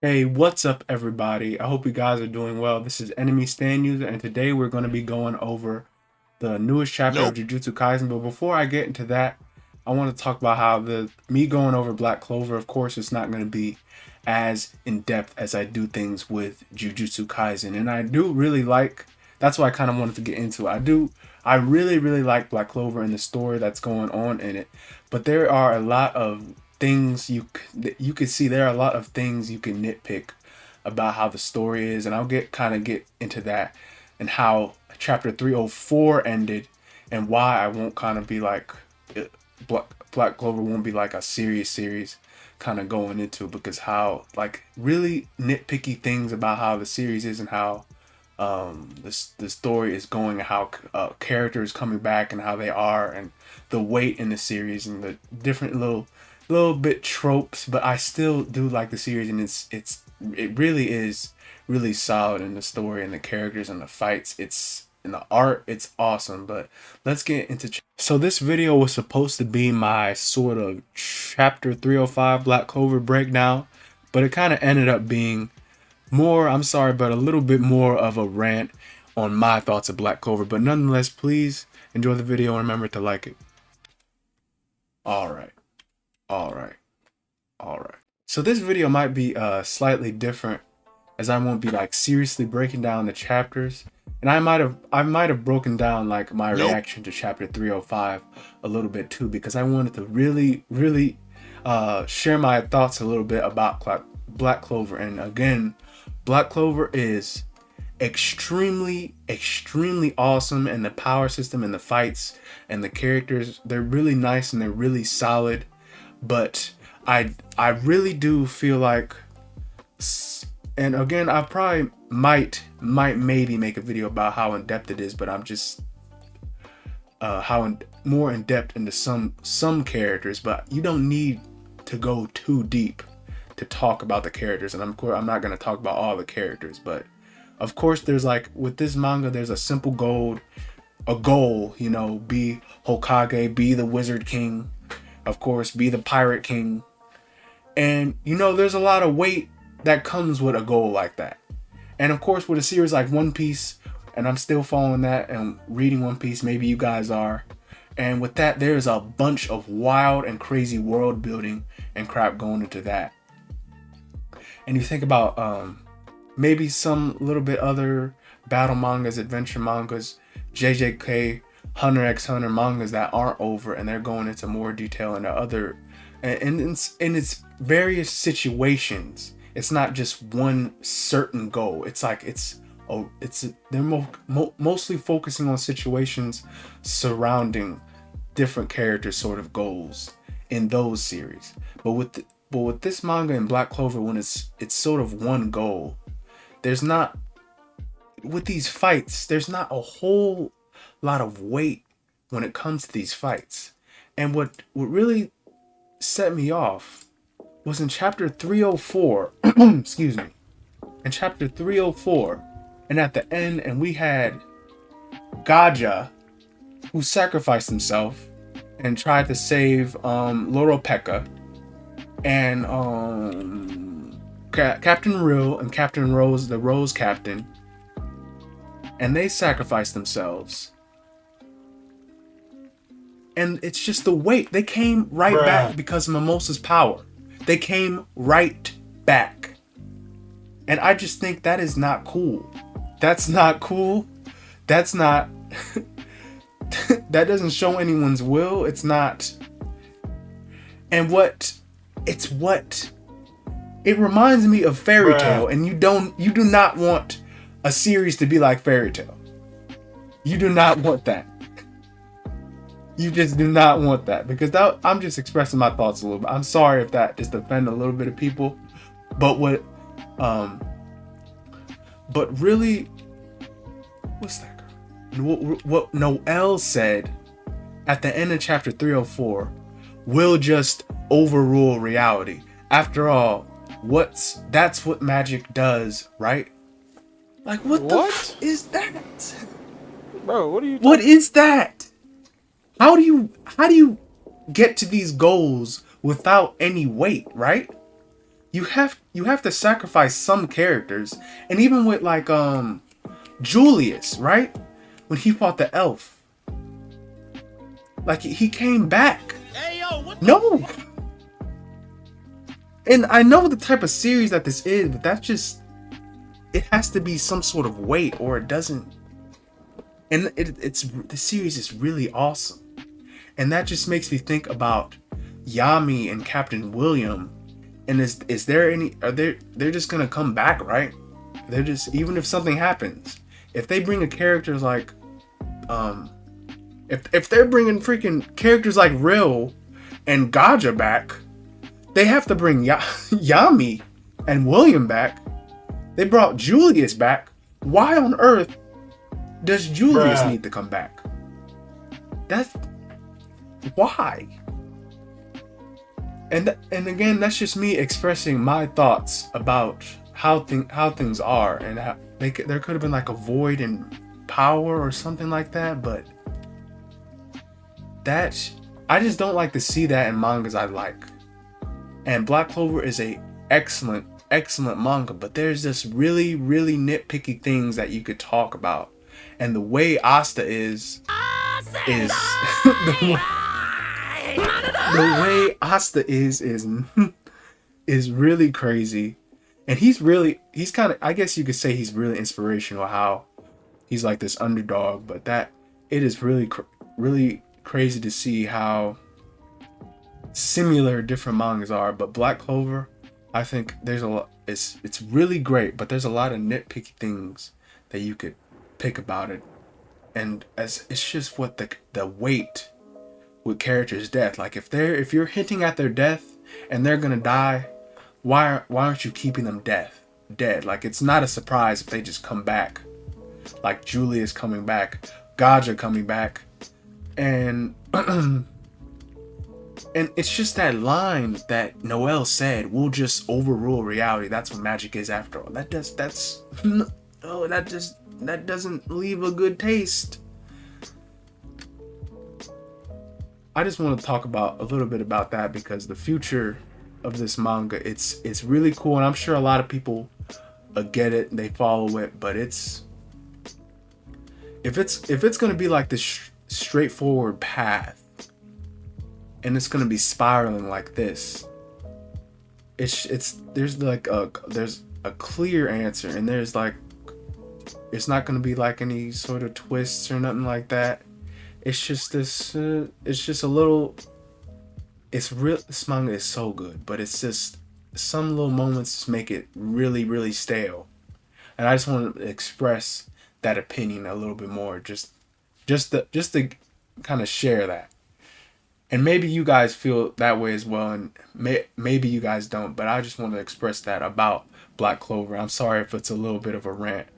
Hey, what's up, everybody? I hope you guys are doing well. This is Enemy Stand User, and today we're going to be going over the newest chapter of Nope. Jujutsu Kaisen. But before I get into that, I want to talk about how the me going over Black Clover, of course, it's not going to be as in depth as I do things with Jujutsu Kaisen, and I do really like. That's why I kind of wanted to get into it. I really like Black Clover and the story that's going on in it, but there are a lot of things you could see. There are a lot of things you can nitpick about how the story is, and I'll get into that and how chapter 304 ended and why I won't kind of be like Black Clover won't be like a serious series kind of going into it, because how like really nitpicky things about how the series is and how the story is going, and how characters coming back and how they are, and the weight in the series and the different little bit tropes. But I still do like the series, and it really is really solid in the story and the characters and the fights. It's in the art, it's awesome. But let's get into so this video was supposed to be my sort of chapter 305 Black Clover breakdown, but it kind of ended up being more, I'm sorry, but a little bit more of a rant on my thoughts of Black Clover. But nonetheless, please enjoy the video and remember to like it. All right, all right, all right. So this video might be slightly different, as I won't be like seriously breaking down the chapters, and I might have broken down like my Nope. reaction to chapter 305 a little bit too, because I wanted to really share my thoughts a little bit about Black Clover. And again, Black Clover is extremely awesome, and the power system and the fights and the characters, they're really nice and they're really solid. But I really do feel like, and again, I probably might maybe make a video about how in depth it is, but I'm just more in depth into some characters. But you don't need to go too deep to talk about the characters, and I'm not going to talk about all the characters. But of course, there's like with this manga, there's a simple goal, be Hokage, be the Wizard King, of course, be the Pirate King. And there's a lot of weight that comes with a goal like that. And of course, with a series like One Piece, and I'm still following that and reading One Piece, maybe you guys are. And with that, there's a bunch of wild and crazy world building and crap going into that. And you think about maybe some little bit other battle mangas, adventure mangas, JJK, Hunter x Hunter mangas that aren't over, and they're going into more detail in the other, and it's various situations. It's not just one certain goal. It's like they're mostly focusing on situations surrounding different characters, sort of goals in those series. But with this manga and Black Clover, when it's sort of one goal, there's not, with these fights, there's not a whole lot of weight when it comes to these fights. And what really set me off was in chapter 304. Excuse me. In chapter 304, and at the end, and we had Gaja, who sacrificed himself and tried to save Loro Pekka, and Captain Real and Captain Rose, the Rose Captain, and they sacrificed themselves. And it's just the weight. They came right Bruh. back because of Mimosa's power. They came right back. And I just think that is not cool. That's not cool. That's not that doesn't show anyone's will. It's not. And what it reminds me of Fairy Bruh. Tail, and you do not want a series to be like Fairy Tail. You do not want that. You just do not want that, because I'm just expressing my thoughts a little bit. I'm sorry if that just offended a little bit of people, but um, but really, what's that girl? What Noelle said at the end of chapter 304 will just overrule reality. After all, that's what magic does, right? Like, what the What? is that? Bro, what are you What talking? is that? How do you get to these goals without any weight, right? you have to sacrifice some characters. And even with like Julius, right? When he fought the elf. Like he came back. Hey yo, what No. And I know the type of series that this is, but that's just, it has to be some sort of weight or it doesn't. And it's the series is really awesome. And that just makes me think about Yami and Captain William. And is there any, they're just gonna come back, right? They're just, even if something happens, if they bring a characters like if they're bringing freaking characters like Rill and Gaja back, they have to bring Yami and William back. They brought Julius back. Why on earth does Julius need to come back? That's why. And again, that's just me expressing my thoughts about how things are, and how there could have been like a void in power or something like that, but I just don't like to see that in mangas I like. And Black Clover is a excellent manga, but there's just really nitpicky things that you could talk about. And the way Asta is the way Asta is really crazy. And he's kind of, I guess you could say he's really inspirational, how he's like this underdog, but that it is really crazy to see how similar different mangas are. But Black Clover, I think there's a lot, it's really great, but there's a lot of nitpicky things that you could pick about it. And as it's just what the weight with characters' death. Like if you're hinting at their death and they're gonna die, why aren't you keeping them dead? Like it's not a surprise if they just come back. Like Julius coming back, Gaja coming back, and and it's just that line that Noel said, "We'll just overrule reality. That's what magic is after all." That doesn't leave a good taste. I just want to talk about a little bit about that, because the future of this manga, it's really cool, and I'm sure a lot of people get it, they follow it, but if it's going to be like this straightforward path and it's going to be spiraling like this, there's a clear answer, and there's like, it's not going to be like any sort of twists or nothing like that. It's just this it's just a little, it's real. This manga is so good, but it's just some little moments make it really stale. And I just want to express that opinion a little bit more, just to kind of share that. And maybe you guys feel that way as well, and maybe you guys don't, but I just want to express that about Black Clover. I'm sorry if it's a little bit of a rant,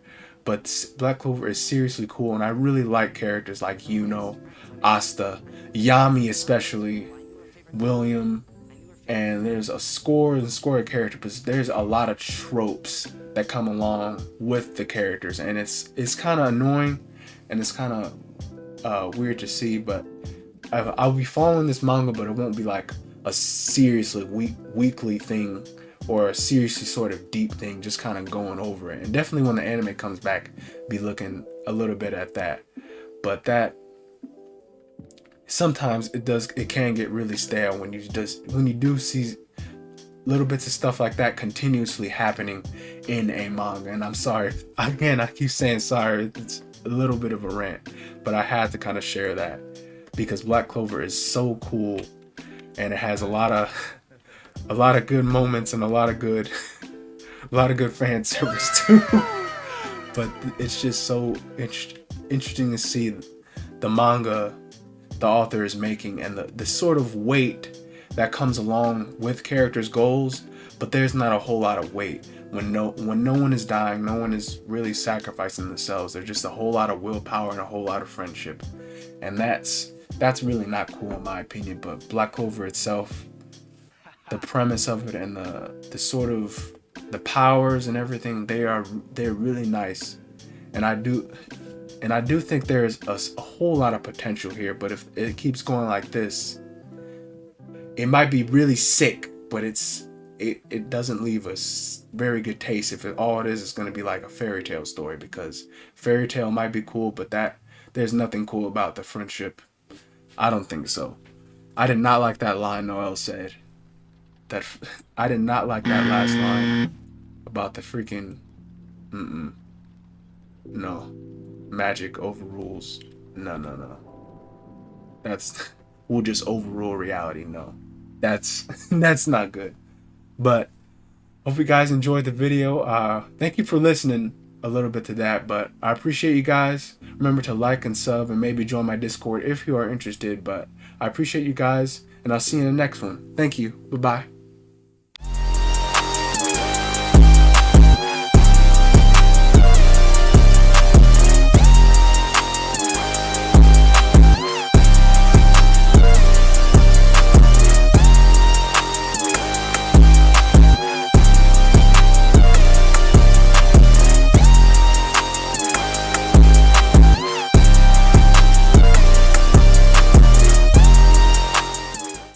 but Black Clover is seriously cool, and I really like characters like Yuno, Asta, Yami especially, William, and there's a score of characters, but there's a lot of tropes that come along with the characters, and it's kind of annoying, and it's kind of weird to see, but I'll be following this manga, but it won't be like a seriously weekly thing or a seriously sort of deep thing, just kind of going over it. And definitely when the anime comes back, be looking a little bit at that. But that sometimes it can get really stale when you do see little bits of stuff like that continuously happening in a manga. And I'm sorry, again, I keep saying sorry, it's a little bit of a rant, but I had to kind of share that because Black Clover is so cool, and it has a lot of good moments and a lot of good fan service too. But it's just so interesting to see the manga the author is making, and the sort of weight that comes along with characters' goals. But there's not a whole lot of weight when no one is dying, no one is really sacrificing themselves. There's just a whole lot of willpower and a whole lot of friendship, and that's really not cool in my opinion. But Black Clover itself, the premise of it, and the sort of the powers and everything, they're really nice, and I do think there's a whole lot of potential here. But if it keeps going like this, it might be really sick, but it's it doesn't leave us very good taste if all it is going to be like a fairy tale story, because fairy tale might be cool, but that there's nothing cool about the friendship. I don't think so. I did not like that line Noel said. That I did not like that last line about the freaking no, magic overrules. No, no, no. That's we'll just overrule reality. No, that's that's not good. But hope you guys enjoyed the video. Thank you for listening a little bit to that, but I appreciate you guys. Remember to like and sub and maybe join my Discord if you are interested. But I appreciate you guys, and I'll see you in the next one. Thank you. Bye bye.